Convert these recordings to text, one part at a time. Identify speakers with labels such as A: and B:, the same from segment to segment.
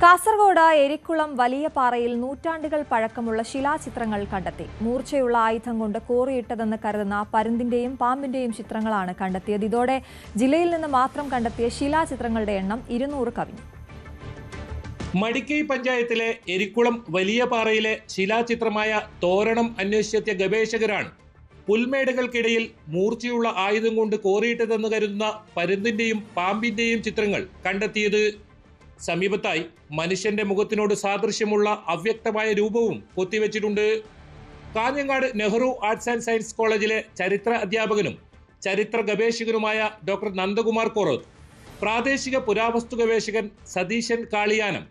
A: കാസർഗോഡ് എരിക്കുളം വലിയ പാറയിൽ നൂറ്റാണ്ടുകൾ പഴക്കമുള്ള ശിലാചിത്രങ്ങൾ കണ്ടെത്തി. മൂർച്ചയുള്ള ആയുധം കൊണ്ട് കോറിയിട്ടതെന്ന് കരുതുന്ന പരുന്തിന്റെയും പാമ്പിന്റെയും ചിത്രങ്ങളാണ് കണ്ടെത്തിയത്. ഇതോടെ ജില്ലയിൽ നിന്ന് മാത്രം കണ്ടെത്തിയ ശിലാചിത്രങ്ങളുടെ എണ്ണം 200 കവിഞ്ഞു.
B: മടിക്കൈ പഞ്ചായത്തിലെ എരിക്കുളം വലിയ പാറയിലെ ശിലാചിത്രമായ തോരണം അന്വേഷിച്ചെത്തിയ ഗവേഷകരാണ് പുൽമേടുകൾക്കിടയിൽ മൂർച്ചയുള്ള ആയുധം കൊണ്ട് കോറിയിട്ടതെന്ന് കരുതുന്ന പരുന്തിന്റെയും പാമ്പിന്റെയും ചിത്രങ്ങൾ കണ്ടെത്തിയത്. സമീപത്തായി മനുഷ്യന്റെ മുഖത്തിനോട് സാദൃശ്യമുള്ള അവ്യക്തമായ രൂപവും കൊത്തിവെച്ചിട്ടുണ്ട്. Kanhangad Nehru arts and science കോളേജിലെ ചരിത്ര അധ്യാപകനും ചരിത്ര ഗവേഷകനുമായ ഡോക്ടർ നന്ദകുമാർ കോറോത്ത്, പ്രാദേശിക പുരാവസ്തു ഗവേഷകൻ സതീശൻ കാളിയാനം,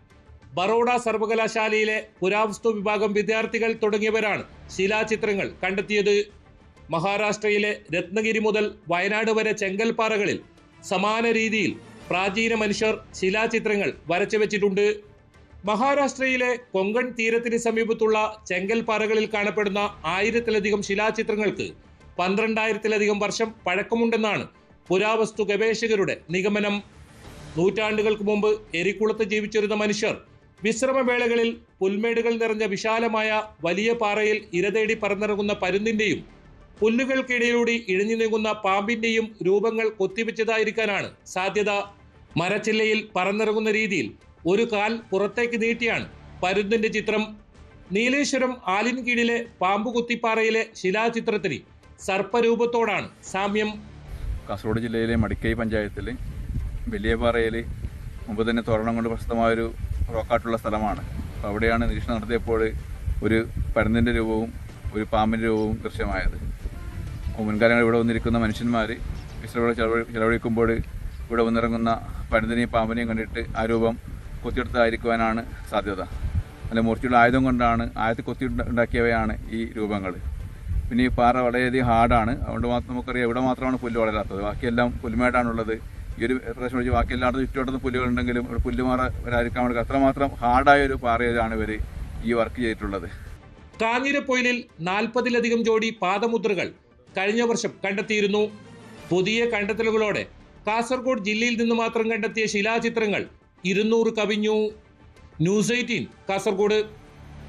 B: ബറോഡ സർവകലാശാലയിലെ പുരാവസ്തു വിഭാഗം വിദ്യാർത്ഥികൾ തുടങ്ങിയവരാണ് ശിലാചിത്രങ്ങൾ കണ്ടെത്തിയത്. മഹാരാഷ്ട്രയിലെ രത്നഗിരി മുതൽ വയനാട് വരെ ചെങ്കൽപ്പാറകളിൽ സമാന രീതിയിൽ പ്രാചീന മനുഷ്യർ ശിലാചിത്രങ്ങൾ വരച്ചു വെച്ചിട്ടുണ്ട്. മഹാരാഷ്ട്രയിലെ കൊങ്കൺ തീരത്തിന് സമീപത്തുള്ള ചെങ്കൽപ്പാറകളിൽ കാണപ്പെടുന്ന 1000-ലധികം ശിലാചിത്രങ്ങൾക്ക് 12,000-ലധികം വർഷം പഴക്കമുണ്ടെന്നാണ് പുരാവസ്തു ഗവേഷകരുടെ നിഗമനം. നൂറ്റാണ്ടുകൾക്ക് മുമ്പ് എരിക്കുളത്ത് ജീവിച്ചിരുന്ന മനുഷ്യർ വിശ്രമവേളകളിൽ പുൽമേടുകൾ നിറഞ്ഞ വിശാലമായ വലിയ പാറയിൽ ഇരതേടി പറന്നിറങ്ങുന്ന പരുന്തിന്റെയും പുല്ലുകൾക്കിടയിലൂടെ ഇഴഞ്ഞു നീങ്ങുന്ന പാമ്പിന്റെയും രൂപങ്ങൾ കൊത്തിവെച്ചതായിരിക്കാനാണ് സാധ്യത. മരച്ചില്ലയിൽ പറന്നിറങ്ങുന്ന രീതിയിൽ ഒരു കാൽ പുറത്തേക്ക് നീട്ടിയാണ് പരുന്തിന്റെ ചിത്രം. നീലേശ്വരം ആലിൻകീഴിലെ പാമ്പ് കുത്തിപ്പാറയിലെ ശിലാചിത്രത്തിന് സർപ്പരൂപത്തോടാണ് സാമ്യം.
C: കാസർഗോഡ് ജില്ലയിലെ മടിക്കൈ പഞ്ചായത്തിൽ വലിയ പാറയിൽ മുമ്പ് തന്നെ തോരണം കൊണ്ട് പ്രസിദ്ധമായൊരു റോക്കാട്ടുള്ള സ്ഥലമാണ്. അപ്പോൾ അവിടെയാണ് നിരീക്ഷണം നടത്തിയപ്പോൾ ഒരു പരുന്തിൻ്റെ രൂപവും ഒരു പാമ്പിൻ്റെ രൂപവും ദൃശ്യമായത്. മുൻകാലങ്ങളിൽ ഇവിടെ വന്നിരിക്കുന്ന മനുഷ്യന്മാർ ചെലവഴിക്കുമ്പോൾ ഇവിടെ വന്നിറങ്ങുന്ന പരുന്തിനെയും പാമ്പിനെയും കണ്ടിട്ട് ആ രൂപം കൊത്തിയെടുത്തതായിരിക്കുവാനാണ് സാധ്യത. നല്ല മൂർച്ചയുള്ള ആയുധം കൊണ്ടാണ് കൊത്തി ഉണ്ടാക്കിയവയാണ് ഈ രൂപങ്ങൾ. പിന്നെ ഈ പാറ വളരെയധികം ഹാർഡാണ്. അതുകൊണ്ട് മാത്രം നമുക്കറിയാം ഇവിടെ മാത്രമാണ് പുല്ല് വളരാത്തത്, ബാക്കിയെല്ലാം പുൽമേടാണുള്ളത്. ഈ ഒരു പ്രദേശം ഒഴിച്ച് ബാക്കി എല്ലായിടത്തും ചുറ്റുവട്ടത്തും പുല്ലുകളുണ്ടെങ്കിലും ഇവിടെ പുല്ലുമാറ വരാതിരിക്കാൻ വേണ്ടി അത്രമാത്രം ഹാർഡായ ഒരു പാറയിലാണ് ഇവർ ഈ വർക്ക് ചെയ്തിട്ടുള്ളത്.
B: കാഞ്ഞിരപ്പൊയിലിൽ 40-ലധികം ജോഡി പാദമുദ്രകൾ കഴിഞ്ഞ വർഷം കണ്ടെത്തിയിരുന്നു. പുതിയ കണ്ടെത്തലുകളോടെ കാസർഗോഡ് ജില്ലയിൽ നിന്ന് മാത്രം കണ്ടെത്തിയ ശിലാചിത്രങ്ങൾ 200 കവിഞ്ഞു. ന്യൂസ് 18 കാസർഗോഡ്.